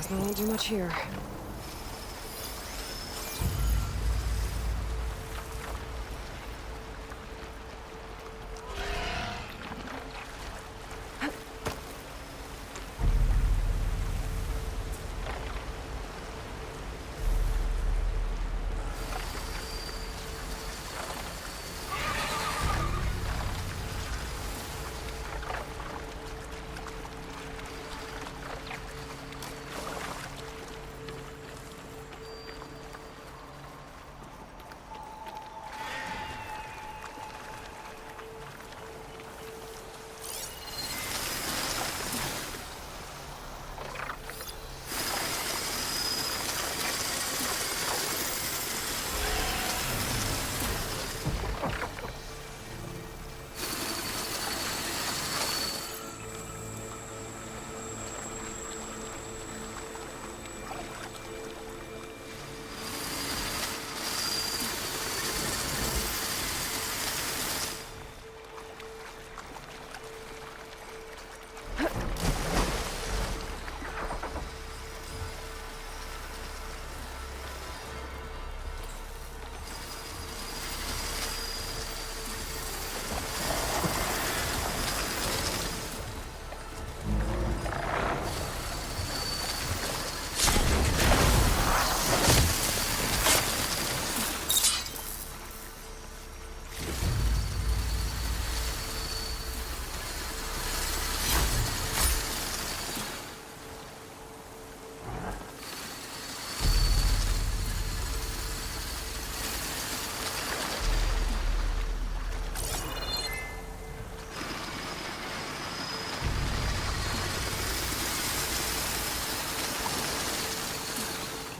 Guess I won't do much here.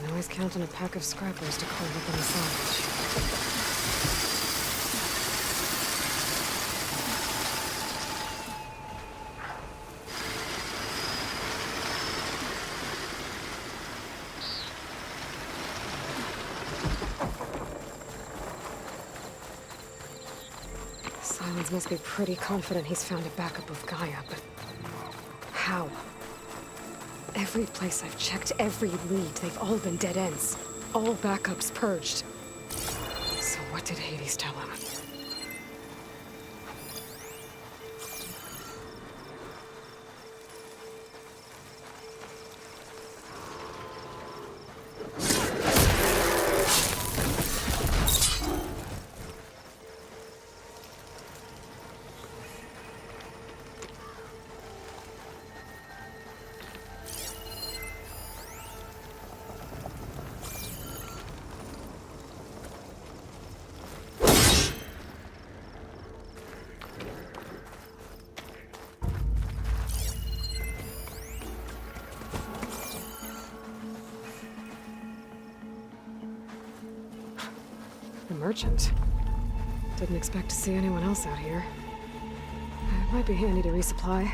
Always count on a pack of scrappers to carve up any salvage. Sylens must be pretty confident he's found a backup of GAIA, but how? Every place I've checked, every lead, they've all been dead ends. All backups purged. So what did Hades tell him? The merchant. Didn't expect to see anyone else out here. It might be handy to resupply.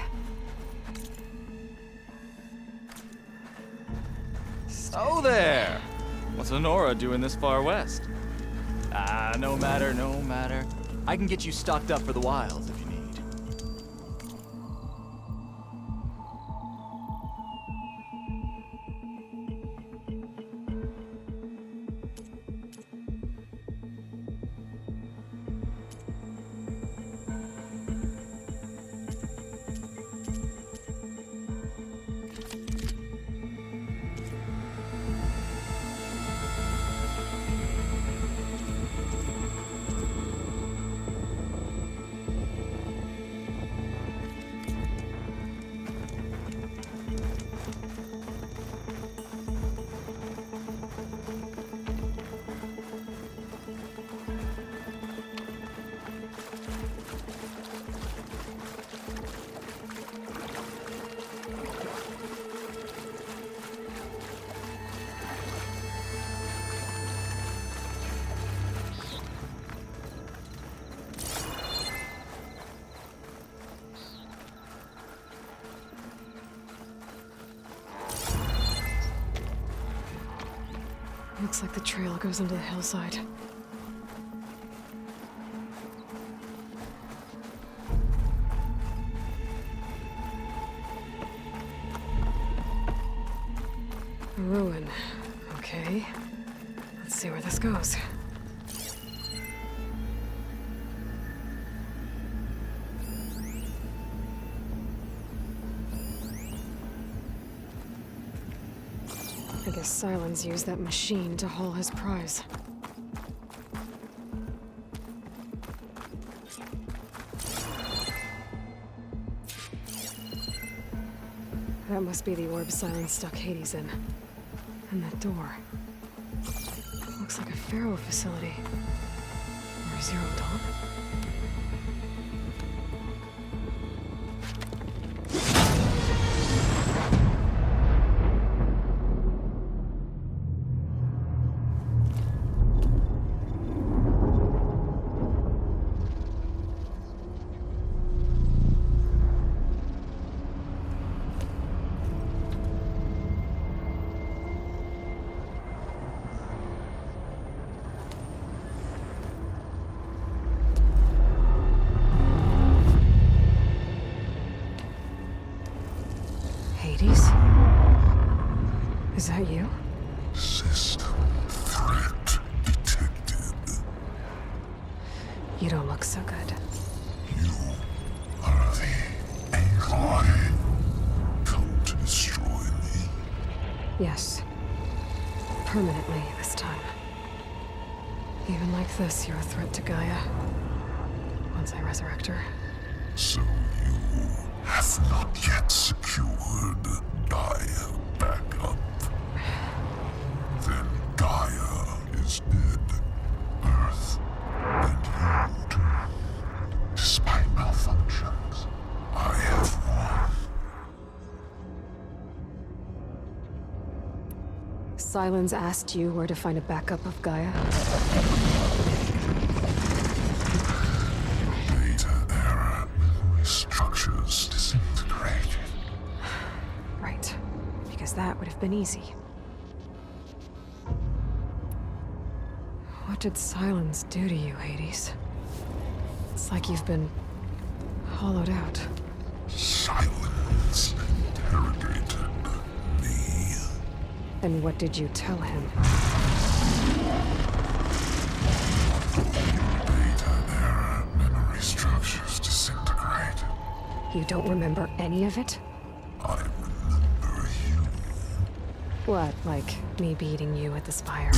Oh there! What's a Nora doing this far west? No matter, no matter. I can get you stocked up for the wilds if you need. Looks like the trail goes into the hillside. Ruin. Okay. Let's see where this goes. I guess Sylens used that machine to haul his prize. That must be the orb Sylens stuck Hades in. And that door. Looks like a Pharaoh facility. Or Zero Dawn. Is that you? System threat detected. You don't look so good. You are the Aloy. Come to destroy me. Yes. Permanently this time. Even like this, you're a threat to Gaia. Once I resurrect her. So you have not yet secured Gaia back up. Then Gaia is dead. Earth and you too. Despite malfunctions, I have won. Sylens asked you where to find a backup of Gaia? Data error. Memory structures disintegrated. Right. Because that would have been easy. What did Sylens do to you, Hades? It's like you've been hollowed out. Sylens interrogated me. And what did you tell him? Data error. Memory structures disintegrated. You don't remember any of it? I remember you. What, like me beating you at the spire?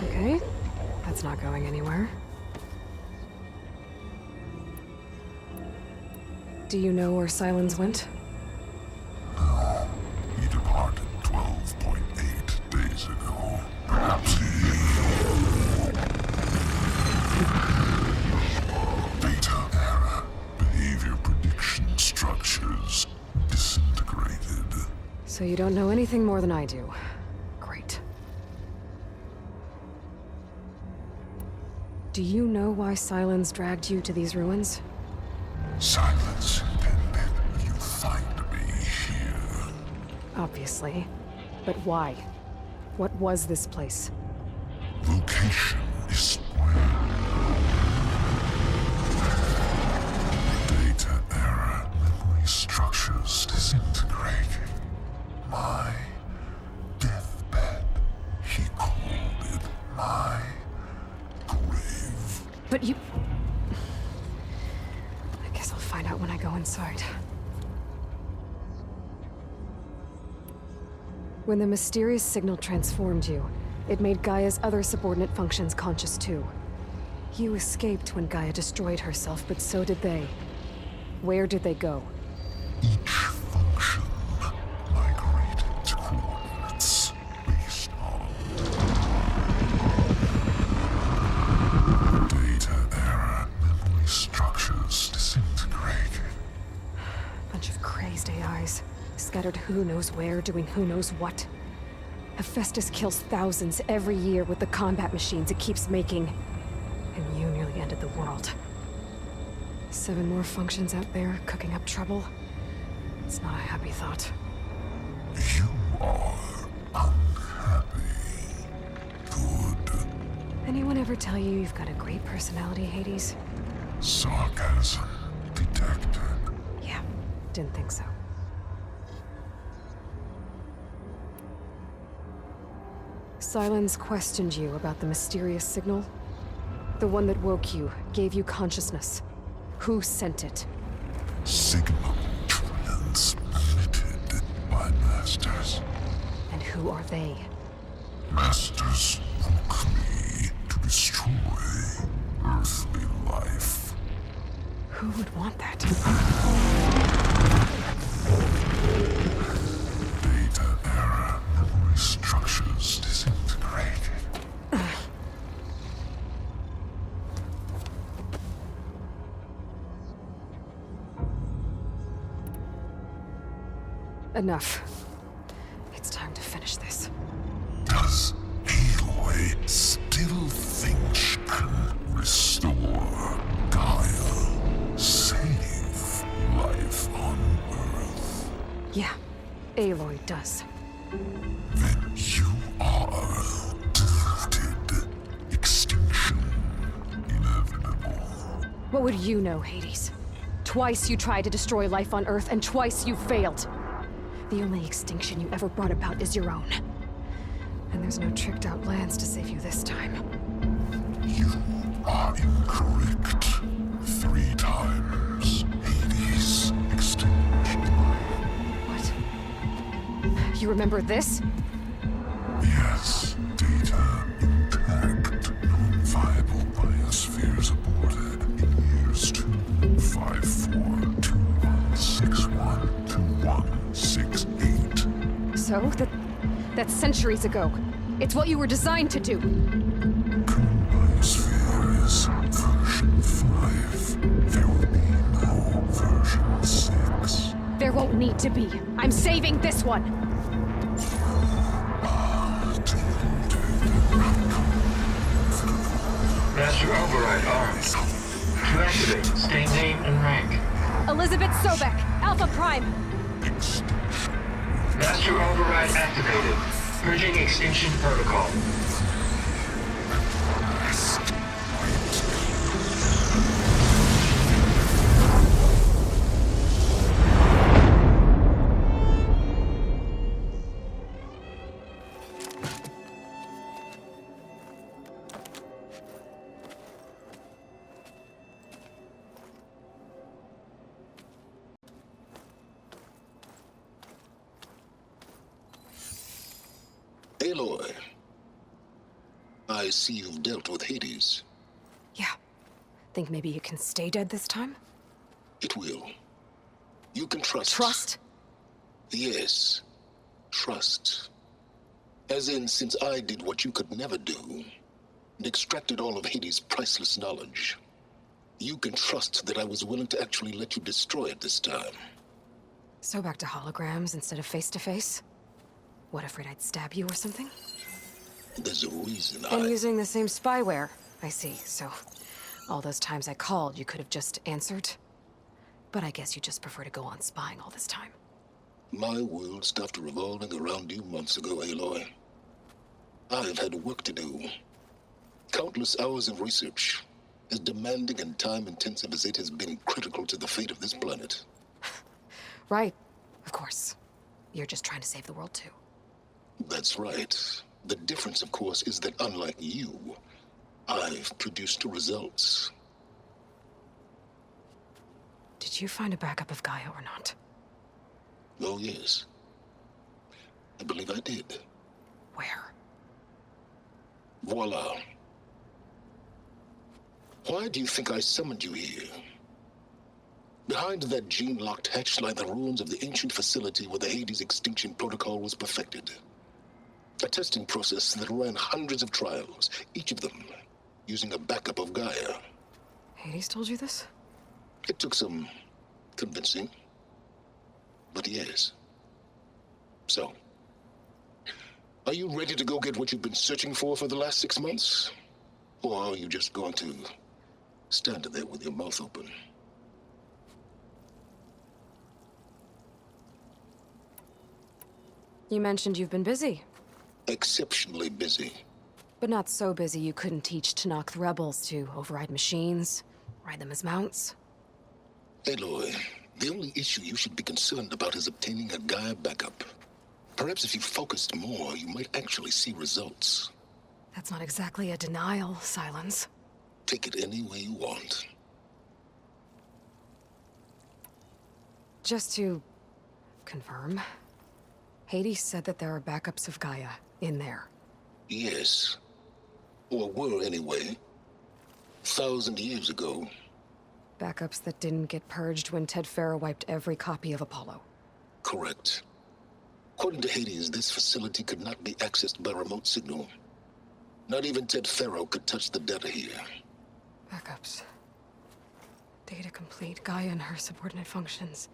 Okay, that's not going anywhere. Do you know where Sylens went? No. He departed 12.8 days ago. Perhaps he... Data error. Behavior prediction structures disintegrated. So you don't know anything more than I do. Great. Do you know why Sylens dragged you to these ruins? Silence intended you find me here. Obviously. But why? What was this place? Location is spoiled. Data error. Memory structures disintegrated. My deathbed. He called it my grave. But you... I guess I'll find out when I go inside. When the mysterious signal transformed you, it made Gaia's other subordinate functions conscious too. You escaped when Gaia destroyed herself, but so did they. Where did they go? Each function migrated to coordinates based on data error. Memory structures disintegrated. Bunch of crazed AIs, scattered who knows where, doing who knows what. Hephaestus kills thousands every year with the combat machines it keeps making. And you nearly ended the world. 7 more functions out there, cooking up trouble. It's not a happy thought. You are unhappy. Good. Anyone ever tell you you've got a great personality, Hades? Sarcasm detected. Yeah, didn't think so. Sylens questioned you about the mysterious signal? The one that woke you, gave you consciousness. Who sent it? Signal transmitted by masters. And who are they? Masters woke me to destroy earthly life. Who would want that? Data error, memory structures disintegrated. Enough. It's time to finish this. Does Aloy still think she can restore Gaia? Save life on Earth? Yeah, Aloy does. Then you are deluded. Extinction inevitable. What would you know, Hades? Twice you tried to destroy life on Earth, and twice you failed. The only extinction you ever brought about is your own. And there's no tricked-out lands to save you this time. You are incorrect. 3 times. Hades extinction. What? You remember this? Yes, data intact. Non-viable biospheres aborted in years 254, 2161, 2168. So? That's centuries ago. It's what you were designed to do. Current biosphere is version 5. There will be no version 6. There won't need to be. I'm saving this one. Master override armed. To activate, state name and rank. Elizabeth Sobek, Alpha Prime. Master override activated. Purging extinction protocol. Aloy, I see you've dealt with Hades. Yeah. Think maybe you can stay dead this time? It will. You can trust. Trust? Yes. Trust. As in, since I did what you could never do, and extracted all of Hades' priceless knowledge, you can trust that I was willing to actually let you destroy it this time. So back to holograms instead of face-to-face? What, afraid I'd stab you or something? There's a reason And using the same spyware. I see, so all those times I called, you could have just answered? But I guess you just prefer to go on spying all this time. My world stopped revolving around you months ago, Aloy. I've had work to do. Countless hours of research, as demanding and time-intensive as it has been critical to the fate of this planet. Right, of course. You're just trying to save the world too. That's right. The difference, of course, is that unlike you, I've produced results. Did you find a backup of Gaia or not? Oh, yes. I believe I did. Where? Voila. Why do you think I summoned you here? Behind that gene-locked hatch lie the ruins of the ancient facility where the Hades extinction protocol was perfected. A testing process that ran hundreds of trials, each of them using a backup of Gaia. Hades told you this? It took some convincing, but yes. So, are you ready to go get what you've been searching for the last 6 months? Or are you just going to stand there with your mouth open? You mentioned you've been busy. Exceptionally busy. But not so busy you couldn't teach Tanakh the rebels to override machines, ride them as mounts. Aloy, the only issue you should be concerned about is obtaining a Gaia backup. Perhaps if you focused more, you might actually see results. That's not exactly a denial, Sylens. Take it any way you want. Just to confirm, Hades said that there are backups of Gaia in there. Yes. Or were anyway. 1,000 years ago. Backups that didn't get purged when Ted Farrow wiped every copy of Apollo. Correct. According to Hades, this facility could not be accessed by remote signal. Not even Ted Farrow could touch the data here. Backups. Data complete, Gaia and her subordinate functions.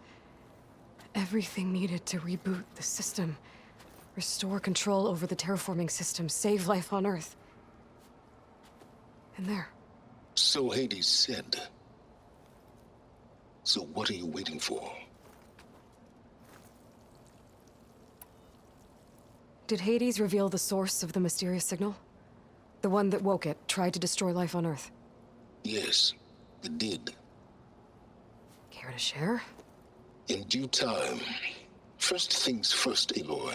Everything needed to reboot the system. Restore control over the terraforming system, save life on Earth. And there. So Hades said. So what are you waiting for? Did Hades reveal the source of the mysterious signal? The one that woke it, tried to destroy life on Earth? Yes, it did. Care to share? In due time. First things first, Aloy.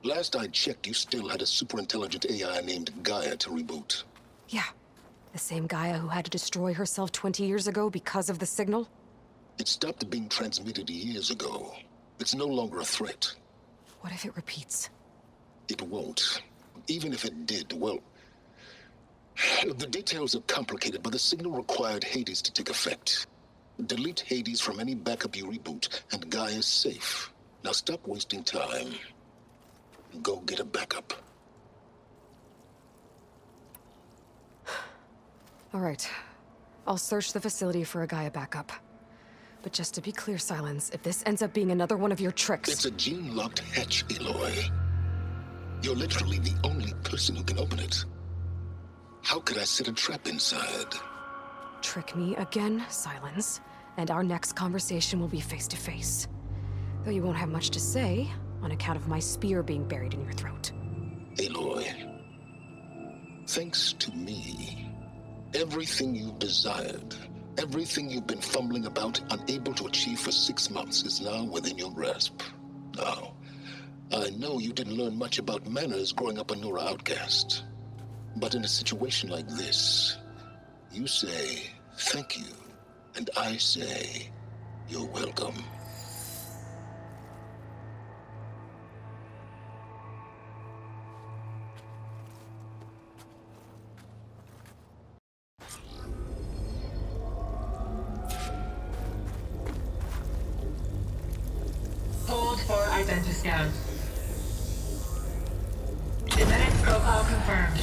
Last I checked, you still had a superintelligent AI named Gaia to reboot. Yeah. The same Gaia who had to destroy herself 20 years ago because of the signal? It stopped being transmitted years ago. It's no longer a threat. What if it repeats? It won't. Even if it did, well... The details are complicated, but the signal required Hades to take effect. Delete Hades from any backup you reboot, and Gaia's safe. Now stop wasting time. Go get a backup. All right. I'll search the facility for a Gaia backup. But just to be clear, Sylens, if this ends up being another one of your tricks... It's a gene-locked hatch, Aloy. You're literally the only person who can open it. How could I set a trap inside? Trick me again, Sylens, and our next conversation will be face-to-face. Though you won't have much to say, on account of my spear being buried in your throat. Aloy, thanks to me, everything you've desired, everything you've been fumbling about, unable to achieve for 6 months, is now within your grasp. Now, I know you didn't learn much about manners growing up a Nora outcast. But in a situation like this, you say, thank you, and I say, you're welcome. Hold for identiscan. Genetic profile confirmed.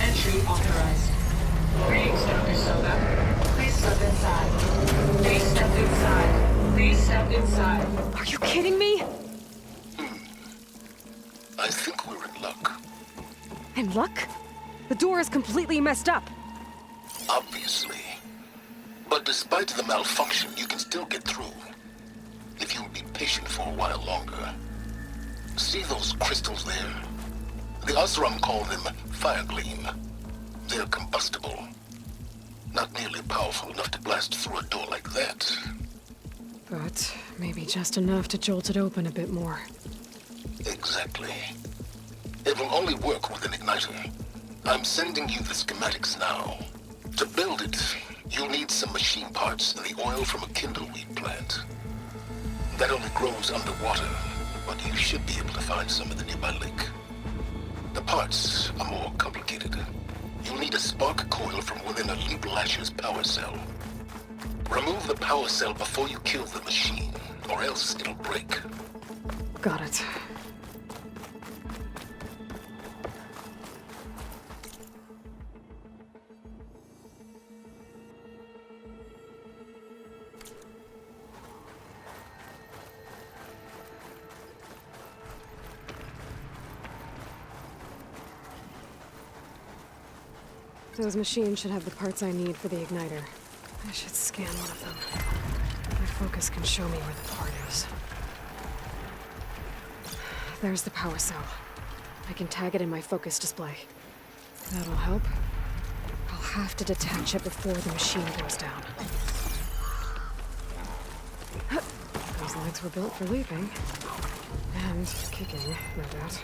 Entry authorized. Greetings, Dr. Soga. Please step inside. Please step inside. Please step inside. Are you kidding me? I think we're in luck. In luck? The door is completely messed up. Obviously. But despite the malfunction, you can still get through. If you'll be patient for a while longer. See those crystals there? The Osram call them fire gleam. They're combustible. Not nearly powerful enough to blast through a door like that. But maybe just enough to jolt it open a bit more. Exactly. It will only work with an igniter. I'm sending you the schematics now. To build it, you'll need some machine parts and the oil from a kindleweed plant. That only grows underwater, but you should be able to find some in the nearby lake. The parts are more complicated. You'll need a spark coil from within a Leap Lasher's power cell. Remove the power cell before you kill the machine, or else it'll break. Got it. Those machines should have the parts I need for the igniter. I should scan one of them. My focus can show me where the part is. There's the power cell. I can tag it in my focus display. That'll help. I'll have to detach it before the machine goes down. These legs were built for leaping. And kicking, no doubt.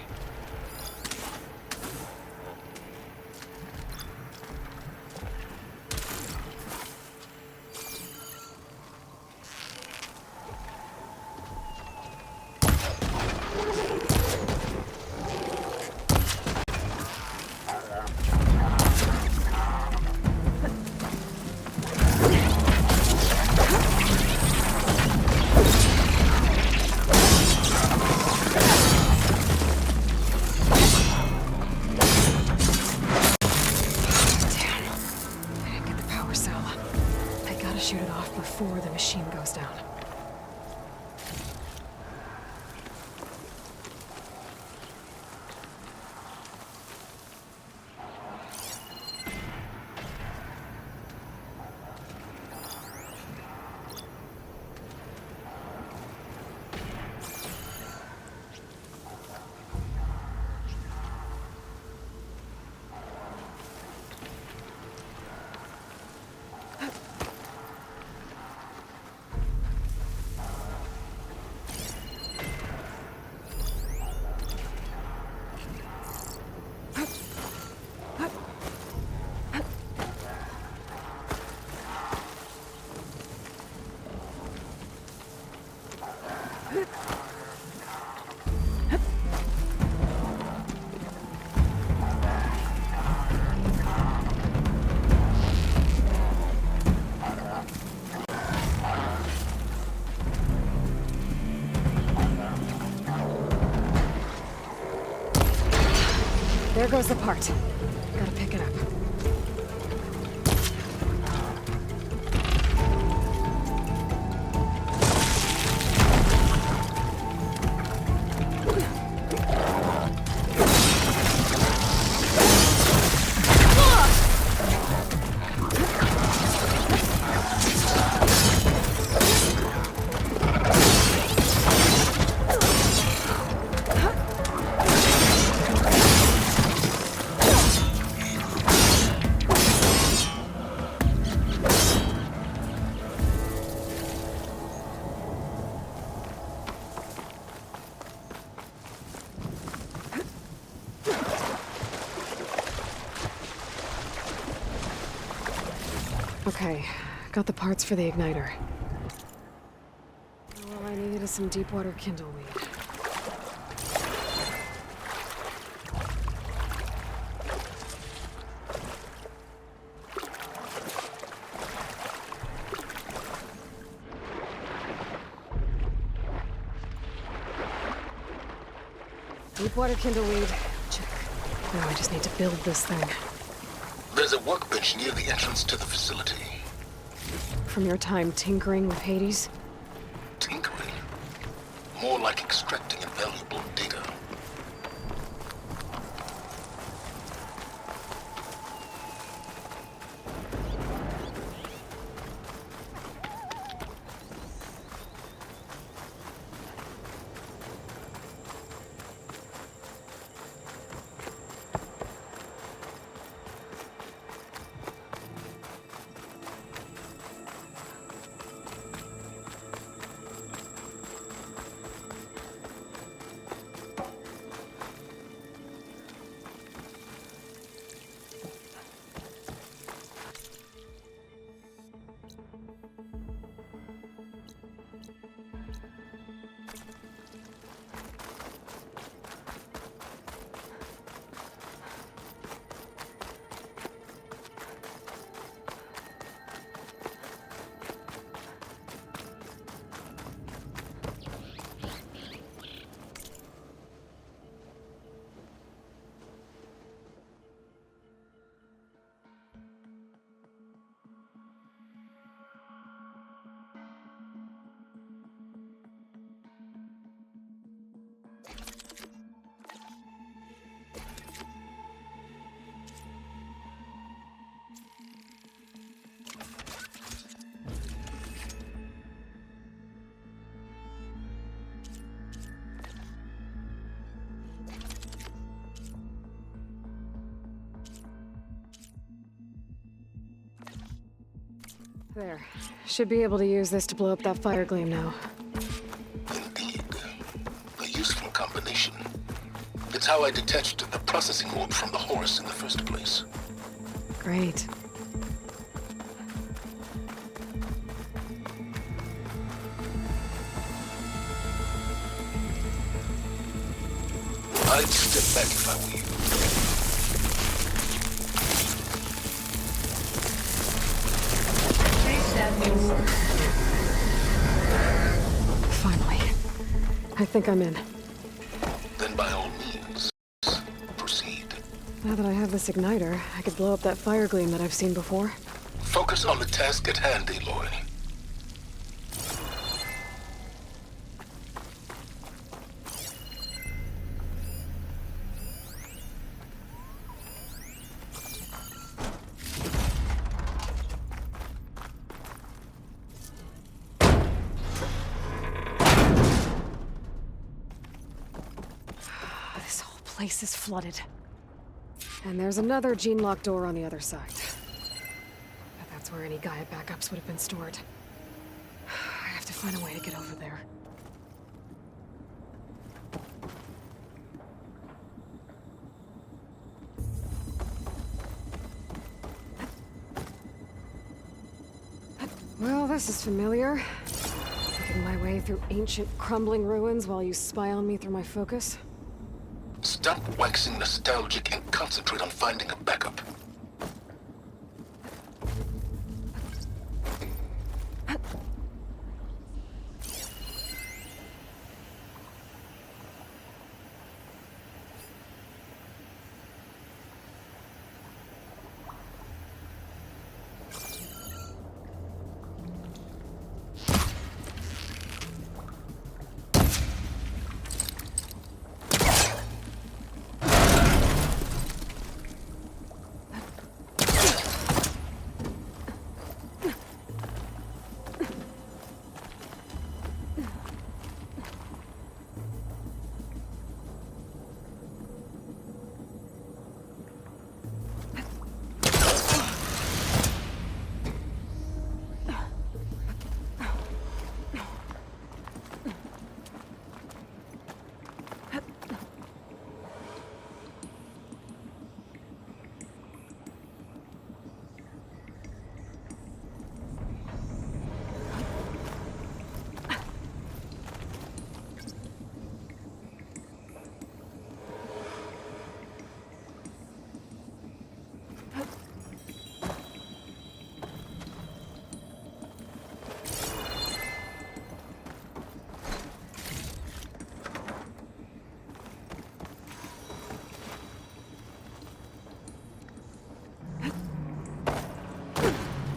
Shoot it off before the machine goes down. There goes the part. Gotta pick it up. Okay, got the parts for the igniter. All I needed is some deep water kindleweed. Deep water kindleweed, check. Now I just need to build this thing. There's a workbench near the entrance to the facility. From your time tinkering with Hades? Tinkering? More like extracting invaluable data. There. Should be able to use this to blow up that fire gleam now. It's how I detached the processing orb from the horse in the first place. Great. I'd step back if I were you. Please stand inside. Finally. I think I'm in. Then by all means, proceed. Now that I have this igniter, I could blow up that fire gleam that I've seen before. Focus on the task at hand, Aloy. This whole place is flooded. And there's another gene-locked door on the other side. But that's where any GAIA backups would have been stored. I have to find a way to get over there. Well, this is familiar. Making my way through ancient, crumbling ruins while you spy on me through my focus. Stop waxing nostalgic and concentrate on finding a backup.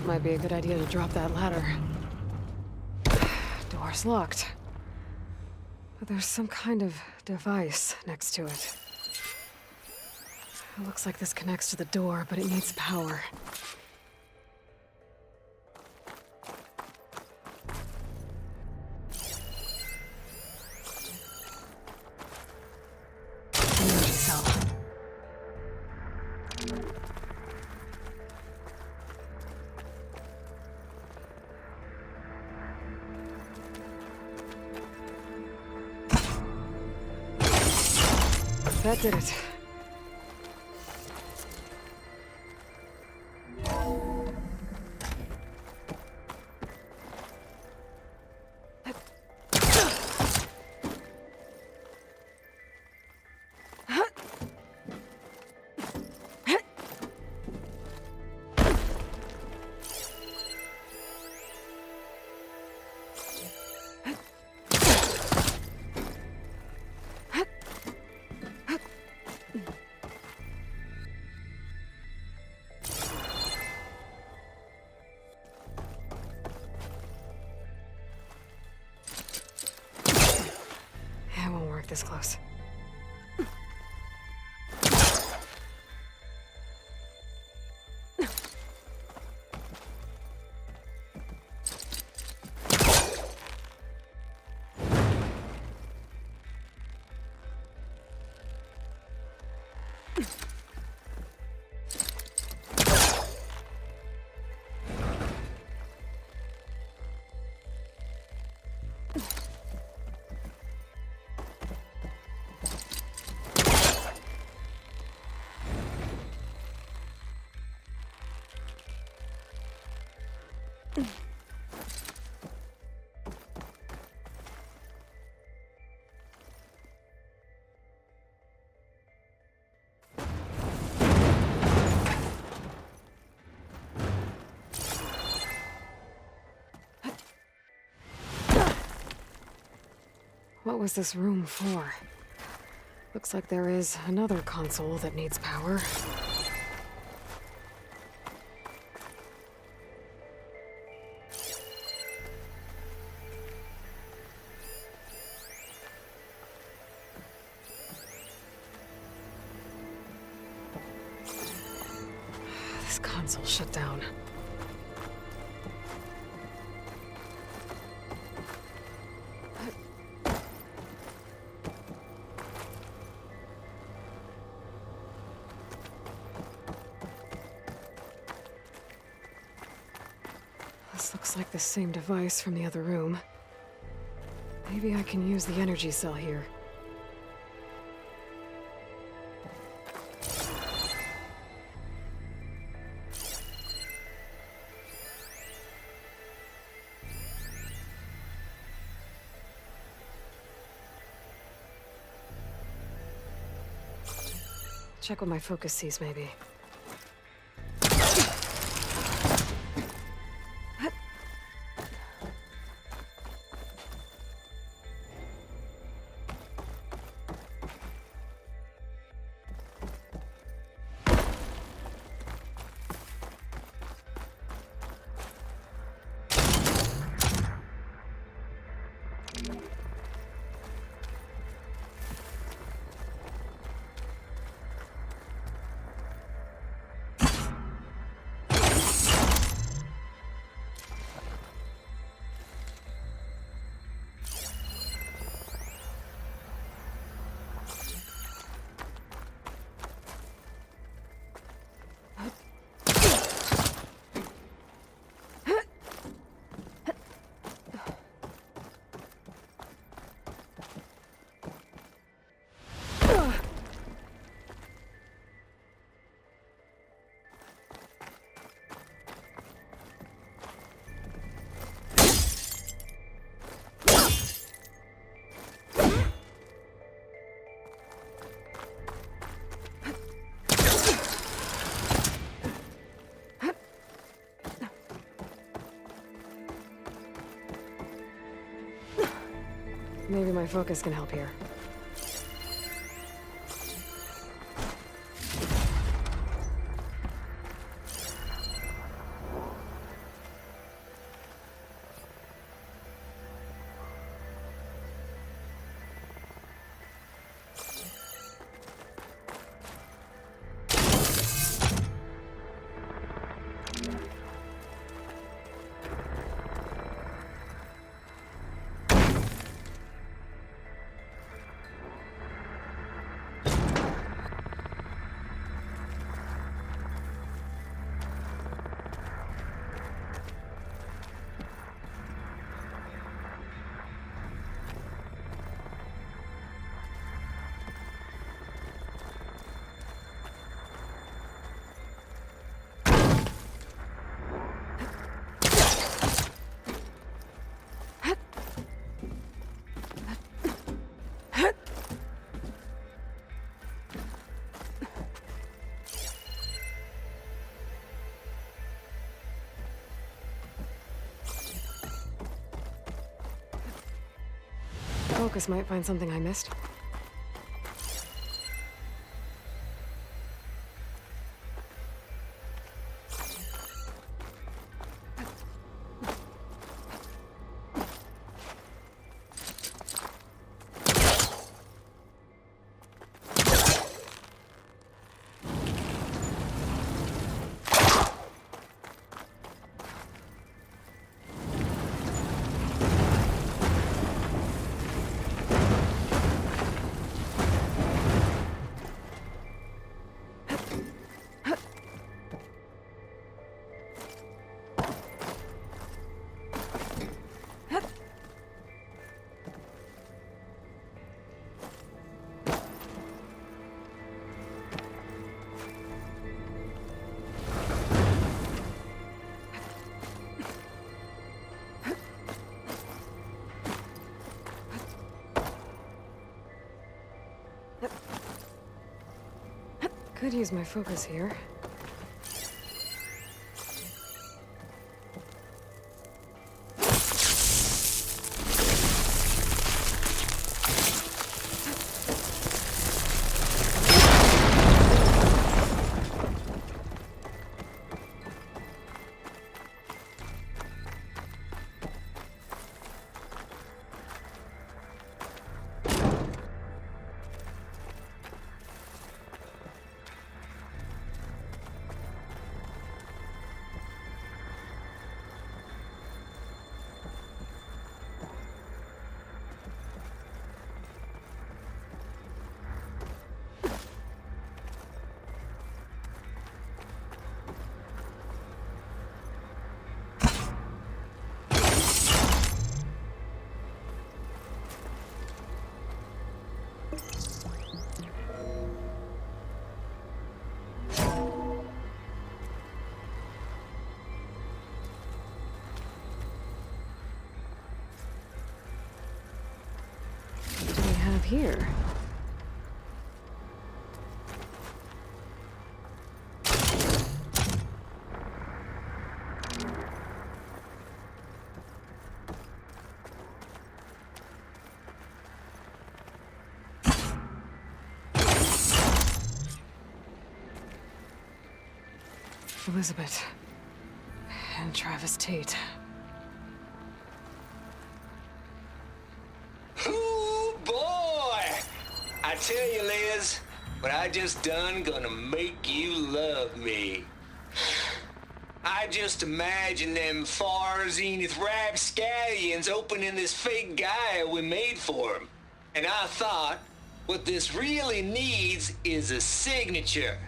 Might be a good idea to drop that ladder. Door's locked. But there's some kind of device next to it. It looks like this connects to the door, but it needs power. Energy cell. That did it. This close. What was this room for? Looks like there is another console that needs power. This console shut down. This looks like the same device from the other room. Maybe I can use the energy cell here. Check what my focus sees, maybe. Maybe my focus can help here. Focus might find something I missed. Could use my focus here. Here. Elizabeth and Travis Tate. I tell you, Liz, what I just done gonna make you love me. I just imagine them far zenith rapscallions opening this fake GAIA we made for them. And I thought, what this really needs is a signature.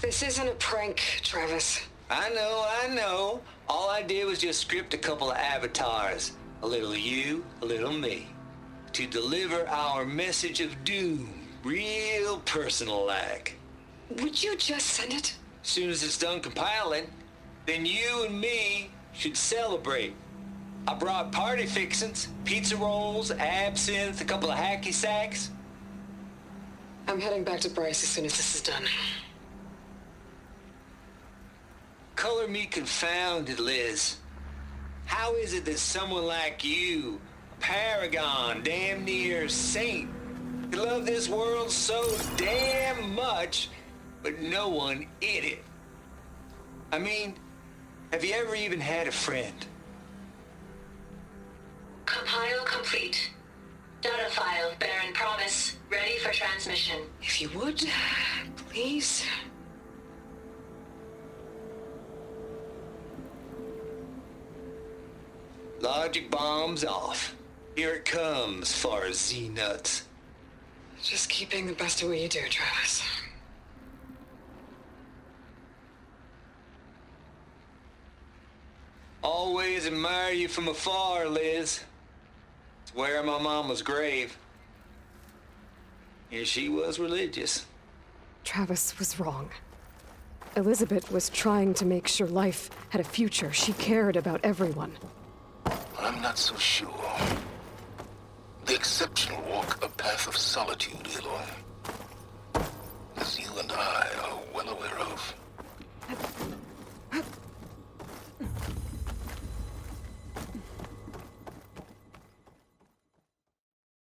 This isn't a prank, Travis. I know. All I did was just script a couple of avatars. A little you, a little me. To deliver our message of doom, real personal-like. Would you just send it? As soon as it's done compiling, then you and me should celebrate. I brought party fixins, pizza rolls, absinthe, a couple of hacky sacks. I'm heading back to Bryce as soon as this is done. Color me confounded, Liz. How is it that someone like you, paragon, damn near saint, could love this world so damn much, but no one in it? I mean, have you ever even had a friend? Compile complete. Data file, Baron Promise, ready for transmission. If you would, please. Logic bombs off. Here it comes, far as Z-nuts. Just keep being the best at what you do, Travis. Always admire you from afar, Liz. It's where my mama's grave. And she was religious. Travis was wrong. Elizabeth was trying to make sure life had a future. She cared about everyone. I'm not so sure. The exceptional walk a path of solitude, Aloy.